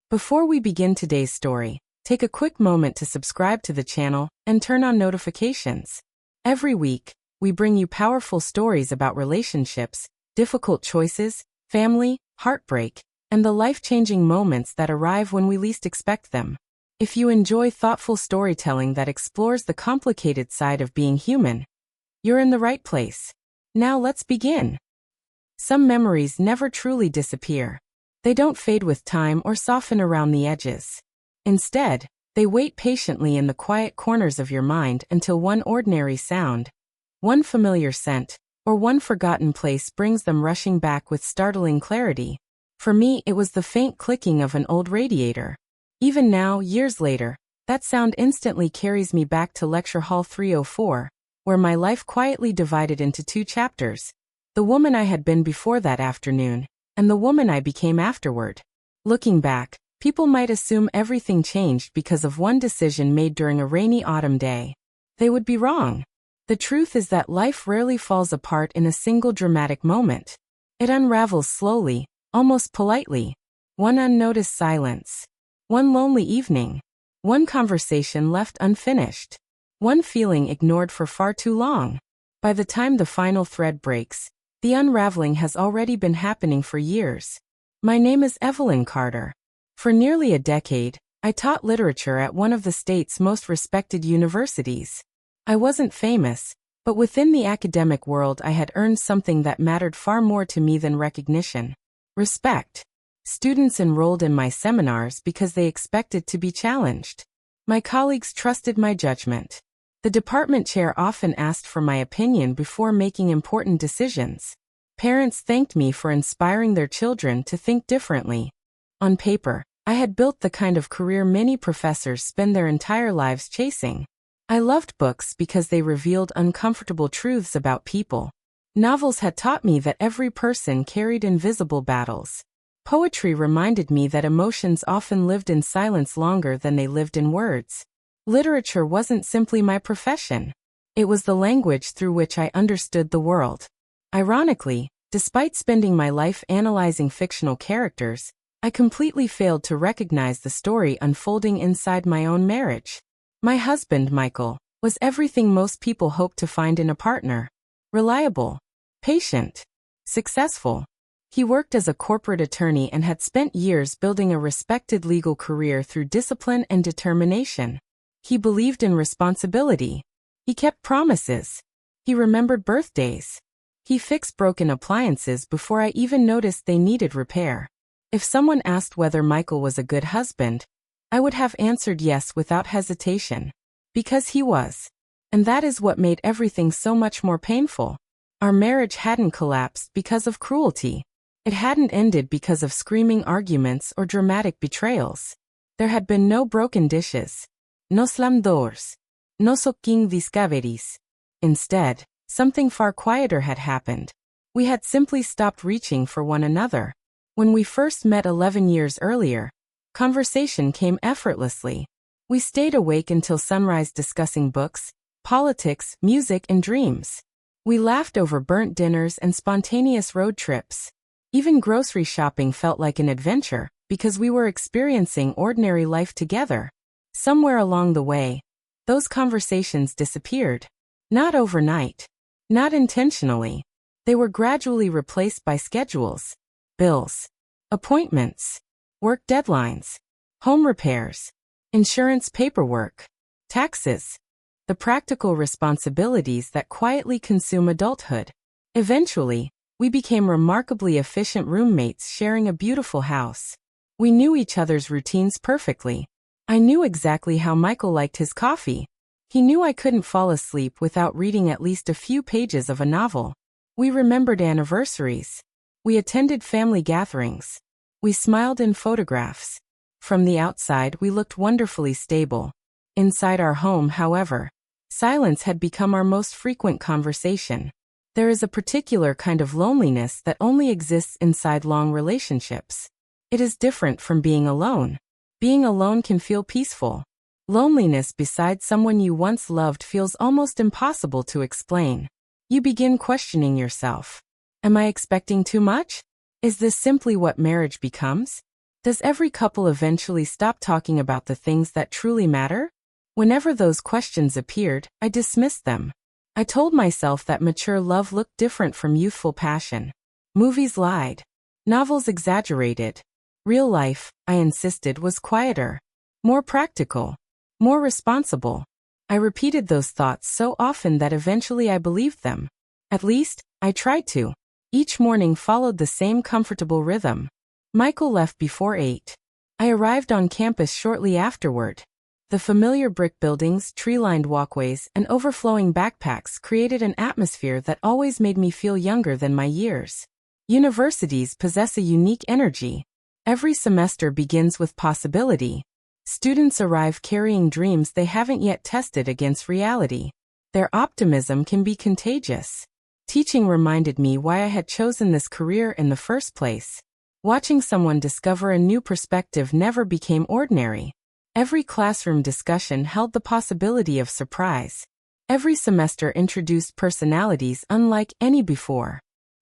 Before we begin today's story, take a quick moment to subscribe to the channel and turn on notifications. Every week, we bring you powerful stories about relationships, difficult choices, family, heartbreak, and the life-changing moments that arrive when we least expect them. If you enjoy thoughtful storytelling that explores the complicated side of being human, you're in the right place. Now let's begin. Some memories never truly disappear. They don't fade with time or soften around the edges. Instead, they wait patiently in the quiet corners of your mind until one ordinary sound, one familiar scent, or one forgotten place brings them rushing back with startling clarity. For me, it was the faint clicking of an old radiator. Even now, years later, that sound instantly carries me back to Lecture Hall 304, where my life quietly divided into two chapters: the woman I had been before that afternoon, and the woman I became afterward. Looking back, people might assume everything changed because of one decision made during a rainy autumn day. They would be wrong. The truth is that life rarely falls apart in a single dramatic moment. It unravels slowly, almost politely. One unnoticed silence. One lonely evening. One conversation left unfinished. One feeling ignored for far too long. By the time the final thread breaks, the unraveling has already been happening for years. My name is Evelyn Carter. For nearly a decade, I taught literature at one of the state's most respected universities. I wasn't famous, but within the academic world I had earned something that mattered far more to me than recognition: respect. Students enrolled in my seminars because they expected to be challenged. My colleagues trusted my judgment. The department chair often asked for my opinion before making important decisions. Parents thanked me for inspiring their children to think differently. On paper, I had built the kind of career many professors spend their entire lives chasing. I loved books because they revealed uncomfortable truths about people. Novels had taught me that every person carried invisible battles. Poetry reminded me that emotions often lived in silence longer than they lived in words. Literature wasn't simply my profession. It was the language through which I understood the world. Ironically, despite spending my life analyzing fictional characters, I completely failed to recognize the story unfolding inside my own marriage. My husband, Michael, was everything most people hope to find in a partner: reliable, patient, successful. He worked as a corporate attorney and had spent years building a respected legal career through discipline and determination. He believed in responsibility. He kept promises. He remembered birthdays. He fixed broken appliances before I even noticed they needed repair. If someone asked whether Michael was a good husband, I would have answered yes without hesitation. Because he was. And that is what made everything so much more painful. Our marriage hadn't collapsed because of cruelty. It hadn't ended because of screaming arguments or dramatic betrayals. There had been no broken dishes. No slammed doors. No shocking discoveries. Instead, something far quieter had happened. We had simply stopped reaching for one another. When we first met 11 years earlier, conversation came effortlessly. We stayed awake until sunrise discussing books, politics, music, and dreams. We laughed over burnt dinners and spontaneous road trips. Even grocery shopping felt like an adventure because we were experiencing ordinary life together. Somewhere along the way, those conversations disappeared. Not overnight. Not intentionally. They were gradually replaced by schedules, bills, appointments, work deadlines, home repairs, insurance paperwork, taxes, the practical responsibilities that quietly consume adulthood. Eventually, we became remarkably efficient roommates sharing a beautiful house. We knew each other's routines perfectly. I knew exactly how Michael liked his coffee. He knew I couldn't fall asleep without reading at least a few pages of a novel. We remembered anniversaries. We attended family gatherings. We smiled in photographs. From the outside, we looked wonderfully stable. Inside our home, however, silence had become our most frequent conversation. There is a particular kind of loneliness that only exists inside long relationships. It is different from being alone. Being alone can feel peaceful. Loneliness beside someone you once loved feels almost impossible to explain. You begin questioning yourself. Am I expecting too much? Is this simply what marriage becomes? Does every couple eventually stop talking about the things that truly matter? Whenever those questions appeared, I dismissed them. I told myself that mature love looked different from youthful passion. Movies lied. Novels exaggerated. Real life, I insisted, was quieter, more practical, more responsible. I repeated those thoughts so often that eventually I believed them. At least, I tried to. Each morning followed the same comfortable rhythm. Michael left before 8. I arrived on campus shortly afterward. The familiar brick buildings, tree-lined walkways, and overflowing backpacks created an atmosphere that always made me feel younger than my years. Universities possess a unique energy. Every semester begins with possibility. Students arrive carrying dreams they haven't yet tested against reality. Their optimism can be contagious. Teaching reminded me why I had chosen this career in the first place. Watching someone discover a new perspective never became ordinary. Every classroom discussion held the possibility of surprise. Every semester introduced personalities unlike any before.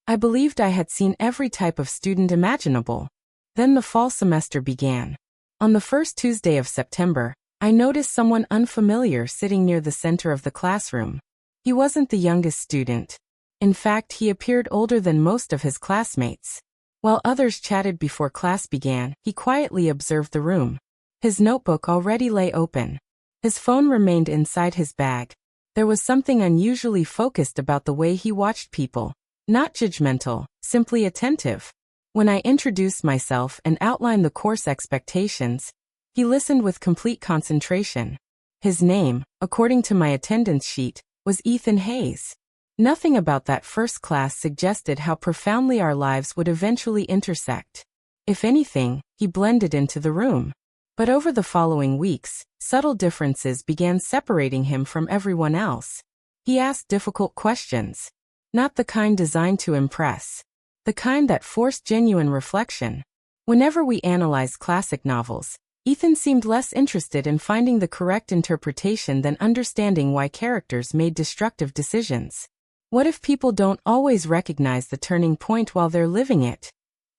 I believed I had seen every type of student imaginable. Then the fall semester began. On the first Tuesday of September, I noticed someone unfamiliar sitting near the center of the classroom. He wasn't the youngest student. In fact, he appeared older than most of his classmates. While others chatted before class began, he quietly observed the room. His notebook already lay open. His phone remained inside his bag. There was something unusually focused about the way he watched people. Not judgmental, simply attentive. When I introduced myself and outlined the course expectations, he listened with complete concentration. His name, according to my attendance sheet, was Ethan Hayes. Nothing about that first class suggested how profoundly our lives would eventually intersect. If anything, he blended into the room. But over the following weeks, subtle differences began separating him from everyone else. He asked difficult questions. Not the kind designed to impress. The kind that forced genuine reflection. Whenever we analyzed classic novels, Ethan seemed less interested in finding the correct interpretation than understanding why characters made destructive decisions. What if people don't always recognize the turning point while they're living it?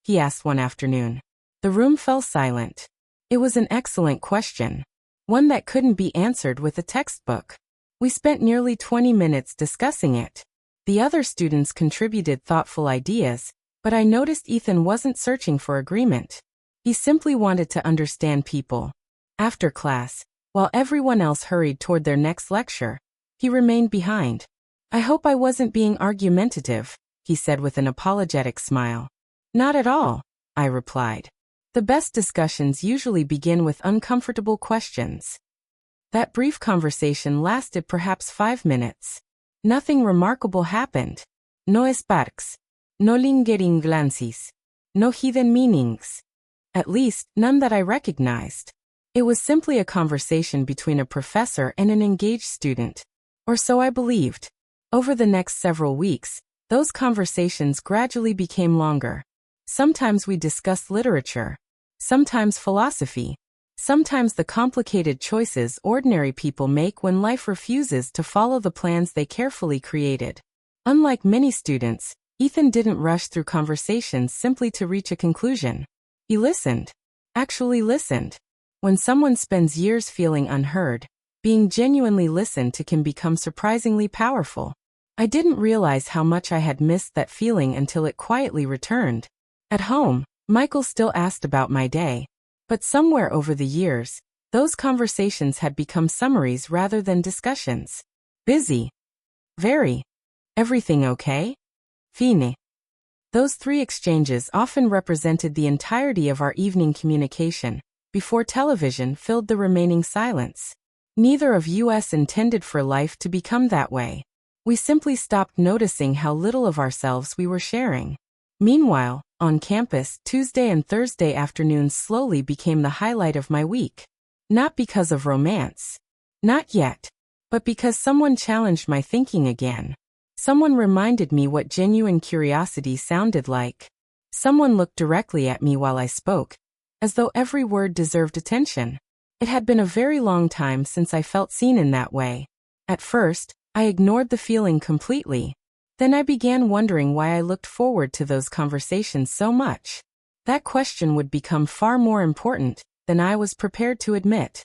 He asked one afternoon. The room fell silent. It was an excellent question. One that couldn't be answered with a textbook. We spent nearly 20 minutes discussing it. The other students contributed thoughtful ideas, but I noticed Ethan wasn't searching for agreement. He simply wanted to understand people. After class, while everyone else hurried toward their next lecture, he remained behind. I hope I wasn't being argumentative, he said with an apologetic smile. Not at all, I replied. The best discussions usually begin with uncomfortable questions. That brief conversation lasted perhaps 5 minutes. Nothing remarkable happened. No sparks. No lingering glances. No hidden meanings. At least, none that I recognized. It was simply a conversation between a professor and an engaged student. Or so I believed. Over the next several weeks, those conversations gradually became longer. Sometimes we discussed literature. Sometimes philosophy. Sometimes the complicated choices ordinary people make when life refuses to follow the plans they carefully created. Unlike many students, Ethan didn't rush through conversations simply to reach a conclusion. He listened. Actually listened. When someone spends years feeling unheard, being genuinely listened to can become surprisingly powerful. I didn't realize how much I had missed that feeling until it quietly returned. At home, Michael still asked about my day. But somewhere over the years, those conversations had become summaries rather than discussions. Busy. Very. Everything okay? Fine. Those 3 exchanges often represented the entirety of our evening communication, before television filled the remaining silence. Neither of us intended for life to become that way. We simply stopped noticing how little of ourselves we were sharing. Meanwhile, on campus, Tuesday and Thursday afternoons slowly became the highlight of my week. Not because of romance. Not yet. But because someone challenged my thinking again. Someone reminded me what genuine curiosity sounded like. Someone looked directly at me while I spoke, as though every word deserved attention. It had been a very long time since I felt seen in that way. At first, I ignored the feeling completely. Then I began wondering why I looked forward to those conversations so much. That question would become far more important than I was prepared to admit.